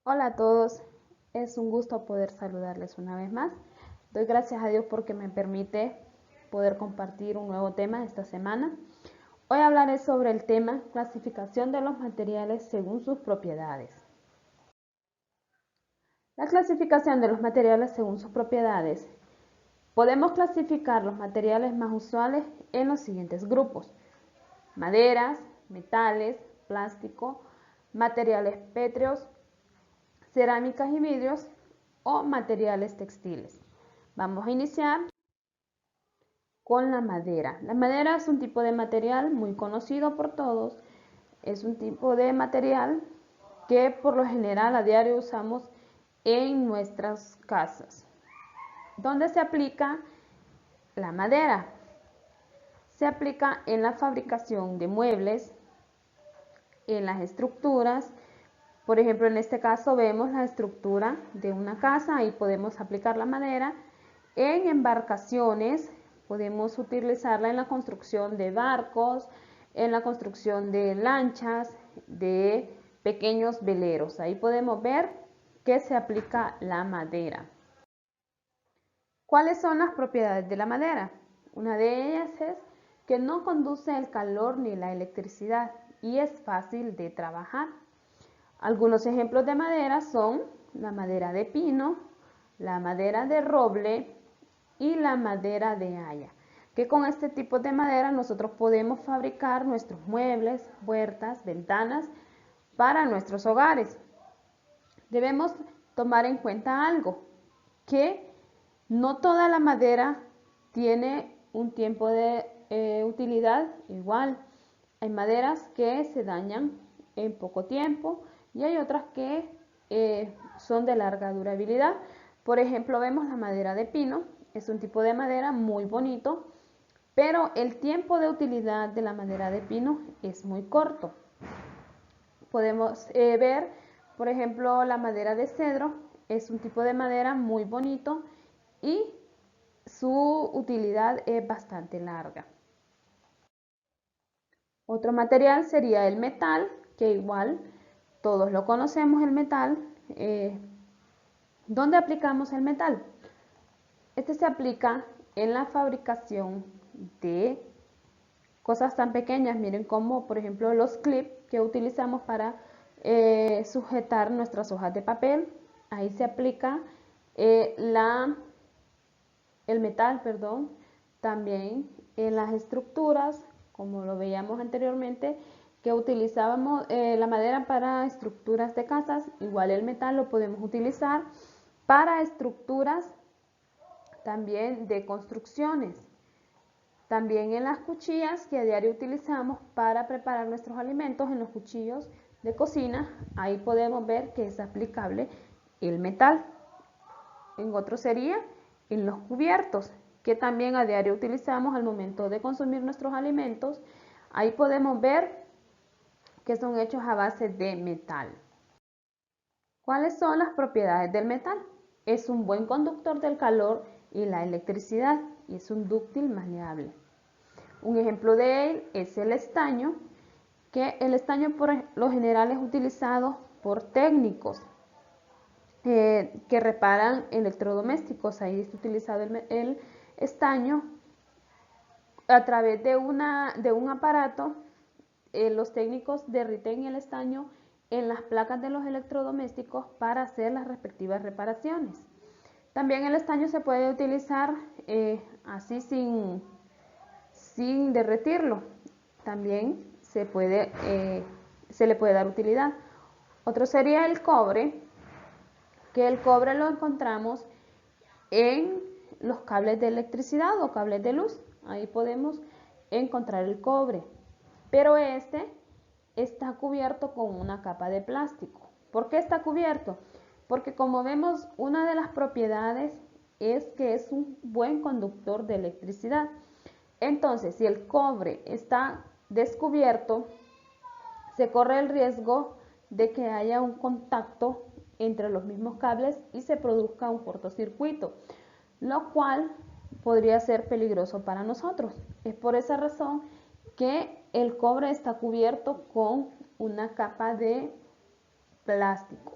Hola a todos, es un gusto poder saludarles una vez más. Doy gracias a Dios porque me permite poder compartir un nuevo tema esta semana. Hoy hablaré sobre el tema clasificación de los materiales según sus propiedades. La clasificación de los materiales según sus propiedades. Podemos clasificar los materiales más usuales en los siguientes grupos: maderas, metales, plástico, materiales pétreos, cerámicas y vidrios o materiales textiles. Vamos a iniciar con la madera. La madera es un tipo de material muy conocido por todos. Es un tipo de material que por lo general a diario usamos en nuestras casas. ¿Dónde se aplica la madera? Se aplica en la fabricación de muebles, en las estructuras. Por ejemplo, en este caso vemos la estructura de una casa, ahí podemos aplicar la madera. En embarcaciones podemos utilizarla en la construcción de barcos, en la construcción de lanchas, de pequeños veleros. Ahí podemos ver que se aplica la madera. ¿Cuáles son las propiedades de la madera? Una de ellas es que no conduce el calor ni la electricidad y es fácil de trabajar. Algunos ejemplos de madera son la madera de pino, la madera de roble y la madera de haya, que con este tipo de madera nosotros podemos fabricar nuestros muebles, puertas, ventanas para nuestros hogares. Debemos tomar en cuenta algo, que no toda la madera tiene un tiempo de utilidad igual. Hay maderas que se dañan en poco tiempo y hay otras que son de larga durabilidad. Por ejemplo, vemos la madera de pino, es un tipo de madera muy bonito, pero el tiempo de utilidad de la madera de pino es muy corto. Podemos ver, por ejemplo, la madera de cedro, es un tipo de madera muy bonito y su utilidad es bastante larga. Otro material sería el metal, que igual todos lo conocemos, el metal. ¿Dónde aplicamos el metal? Este se aplica en la fabricación de cosas tan pequeñas, miren, como por ejemplo los clips que utilizamos para sujetar nuestras hojas de papel. Ahí se aplica el metal, perdón. También en las estructuras, como lo veíamos anteriormente, que utilizábamos la madera para estructuras de casas, igual el metal lo podemos utilizar para estructuras también de construcciones. También en las cuchillas que a diario utilizamos para preparar nuestros alimentos, en los cuchillos de cocina, ahí podemos ver que es aplicable el metal. En otro sería en los cubiertos, que también a diario utilizamos al momento de consumir nuestros alimentos. Ahí podemos ver que son hechos a base de metal. ¿Cuáles son las propiedades del metal? Es un buen conductor del calor y la electricidad y es un dúctil maleable. Un ejemplo de él es el estaño, que el estaño por lo general es utilizado por técnicos que reparan electrodomésticos. Ahí es utilizado el estaño a través de un aparato. Los técnicos derriten el estaño en las placas de los electrodomésticos para hacer las respectivas reparaciones. También el estaño se puede utilizar así sin derretirlo. También se le puede dar utilidad. Otro sería el cobre, que el cobre lo encontramos en los cables de electricidad o cables de luz. Ahí podemos encontrar el cobre, pero este está cubierto con una capa de plástico. ¿Por qué está cubierto? Porque como vemos, una de las propiedades es que es un buen conductor de electricidad. Entonces, si el cobre está descubierto, se corre el riesgo de que haya un contacto entre los mismos cables y se produzca un cortocircuito, lo cual podría ser peligroso para nosotros. Es por esa razón que el cobre está cubierto con una capa de plástico.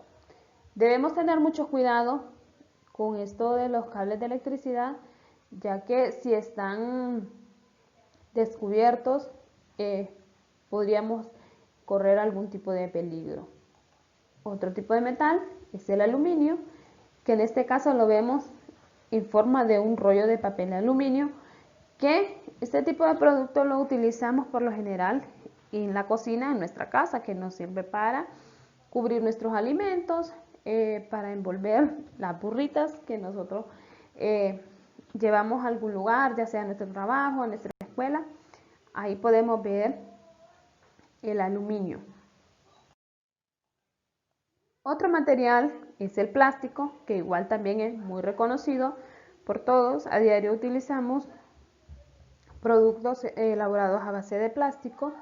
Debemos tener mucho cuidado con esto de los cables de electricidad, ya que si están descubiertos, podríamos correr algún tipo de peligro. Otro tipo de metal es el aluminio, que en este caso lo vemos en forma de un rollo de papel de aluminio, que este tipo de producto lo utilizamos por lo general en la cocina, en nuestra casa, que nos sirve para cubrir nuestros alimentos, para envolver las burritas que nosotros llevamos a algún lugar, ya sea a nuestro trabajo, a nuestra escuela. Ahí podemos ver el aluminio. Otro material es el plástico, que igual también es muy reconocido por todos. A diario utilizamos productos elaborados a base de plástico.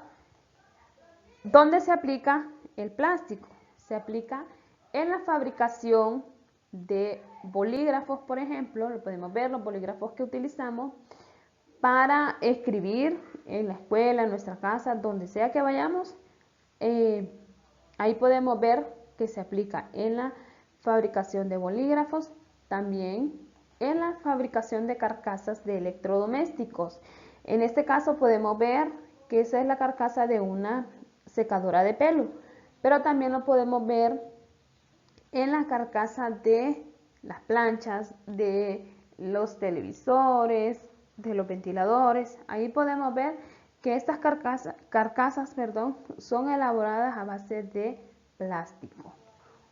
¿Dónde se aplica el plástico? Se aplica en la fabricación de bolígrafos, por ejemplo. Lo podemos ver, los bolígrafos que utilizamos para escribir en la escuela, en nuestra casa, donde sea que vayamos. Ahí podemos ver que se aplica en la fabricación de bolígrafos, también en la fabricación de carcasas de electrodomésticos. En este caso podemos ver que esa es la carcasa de una secadora de pelo, pero también lo podemos ver en la carcasa de las planchas, de los televisores, de los ventiladores. Ahí podemos ver que estas carcasas son elaboradas a base de plástico.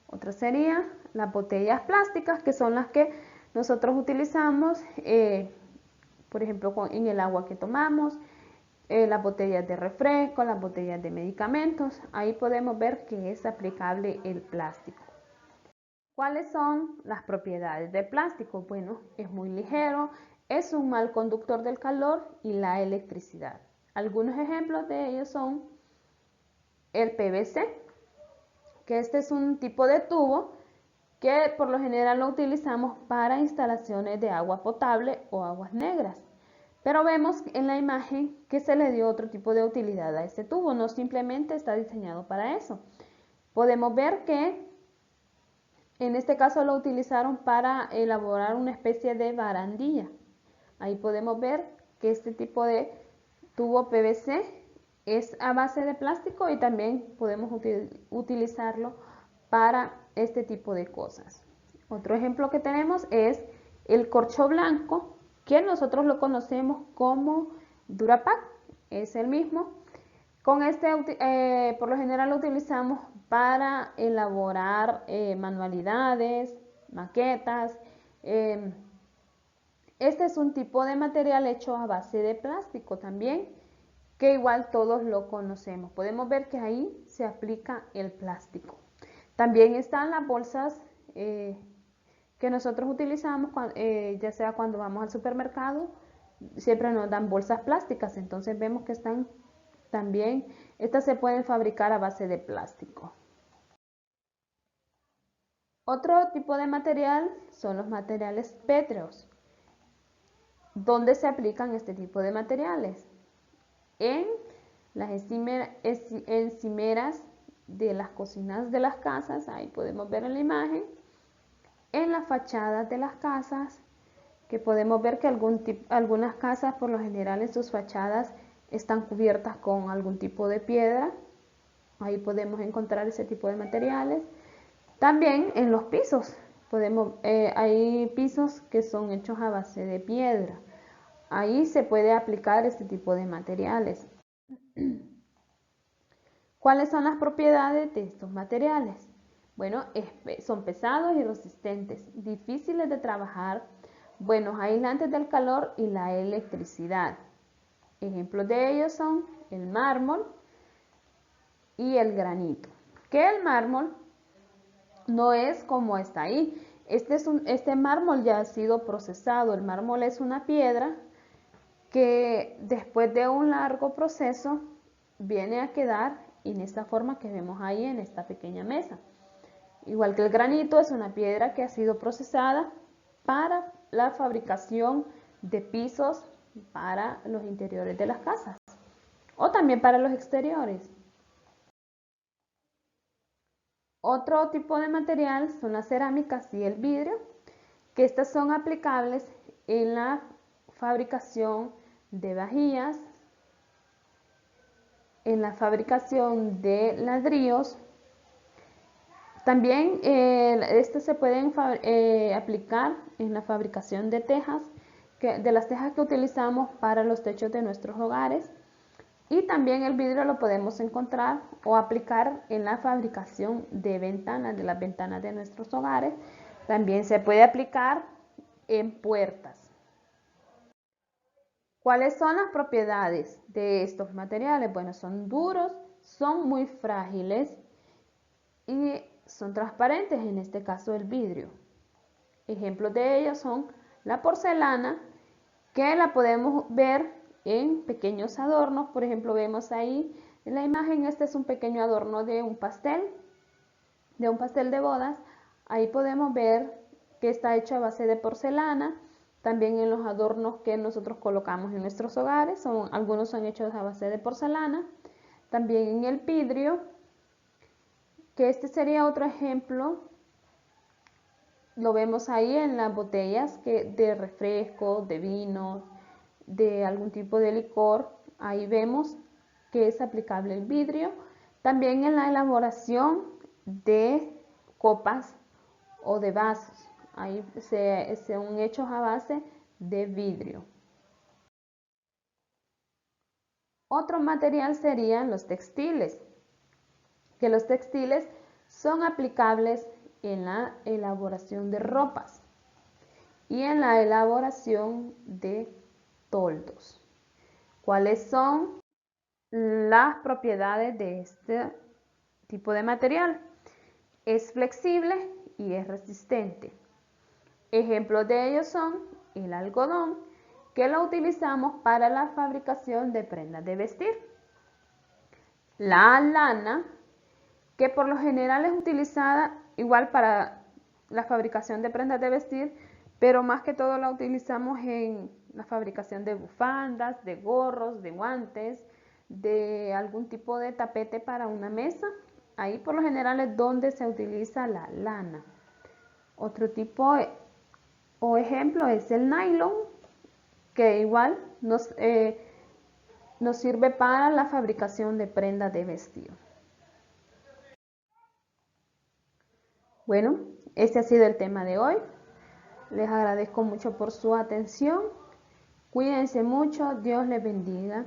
Otra sería las botellas plásticas, que son las que nosotros utilizamos, por ejemplo, en el agua que tomamos, las botellas de refresco, las botellas de medicamentos. Ahí podemos ver que es aplicable el plástico. ¿Cuáles son las propiedades del plástico? Bueno, es muy ligero, es un mal conductor del calor y la electricidad. Algunos ejemplos de ellos son el PVC, que este es un tipo de tubo que por lo general lo utilizamos para instalaciones de agua potable o aguas negras. Pero vemos en la imagen que se le dio otro tipo de utilidad a este tubo, no simplemente está diseñado para eso. Podemos ver que en este caso lo utilizaron para elaborar una especie de barandilla. Ahí podemos ver que este tipo de tubo PVC es a base de plástico y también podemos utilizarlo para este tipo de cosas. Otro ejemplo que tenemos es el corcho blanco, que nosotros lo conocemos como Durapac, es el mismo. Con este por lo general lo utilizamos para elaborar manualidades, maquetas. Este es un tipo de material hecho a base de plástico también, que igual todos lo conocemos. Podemos ver que ahí se aplica el plástico. También están las bolsas que nosotros utilizamos, ya sea cuando vamos al supermercado, siempre nos dan bolsas plásticas, entonces vemos que están también, estas se pueden fabricar a base de plástico. Otro tipo de material son los materiales pétreos. ¿Dónde se aplican este tipo de materiales? En las encimeras de las cocinas de las casas, ahí podemos ver en la imagen, en las fachadas de las casas, que podemos ver que algunas casas por lo general en sus fachadas están cubiertas con algún tipo de piedra. Ahí podemos encontrar ese tipo de materiales. También en los pisos, hay pisos que son hechos a base de piedra. Ahí se puede aplicar este tipo de materiales. ¿Cuáles son las propiedades de estos materiales? Bueno, son pesados y resistentes, difíciles de trabajar, buenos aislantes del calor y la electricidad. Ejemplos de ellos son el mármol y el granito. Que el mármol no es como está ahí. Este mármol ya ha sido procesado. El mármol es una piedra que después de un largo proceso viene a quedar en esta forma que vemos ahí en esta pequeña mesa. Igual que el granito, es una piedra que ha sido procesada para la fabricación de pisos para los interiores de las casas o también para los exteriores. Otro tipo de material son las cerámicas y el vidrio, que estas son aplicables en la fabricación de vajillas, en la fabricación de ladrillos. También estos se pueden aplicar en la fabricación de tejas, de las tejas que utilizamos para los techos de nuestros hogares. Y también el vidrio lo podemos encontrar o aplicar en la fabricación de ventanas, de las ventanas de nuestros hogares. También se puede aplicar en puertas. ¿Cuáles son las propiedades de estos materiales? Bueno, son duros, son muy frágiles y son transparentes, en este caso el vidrio. Ejemplos de ellos son la porcelana, que la podemos ver en pequeños adornos. Por ejemplo, vemos ahí en la imagen, este es un pequeño adorno de un pastel de bodas. Ahí podemos ver que está hecho a base de porcelana. También en los adornos que nosotros colocamos en nuestros hogares, algunos son hechos a base de porcelana. También en el vidrio, que este sería otro ejemplo, lo vemos ahí en las botellas de refresco, de vino, de algún tipo de licor. Ahí vemos que es aplicable el vidrio. También en la elaboración de copas o de vasos. Ahí son hechos a base de vidrio. Otro material serían los textiles, que los textiles son aplicables en la elaboración de ropas y en la elaboración de toldos. ¿Cuáles son las propiedades de este tipo de material? Es flexible y es resistente. Ejemplos de ellos son el algodón, que lo utilizamos para la fabricación de prendas de vestir. La lana, que por lo general es utilizada igual para la fabricación de prendas de vestir, pero más que todo la utilizamos en la fabricación de bufandas, de gorros, de guantes, de algún tipo de tapete para una mesa. Ahí por lo general es donde se utiliza la lana. Otro tipo o ejemplo es el nylon, que igual nos sirve para la fabricación de prendas de vestir. Bueno, este ha sido el tema de hoy. Les agradezco mucho por su atención. Cuídense mucho, Dios les bendiga.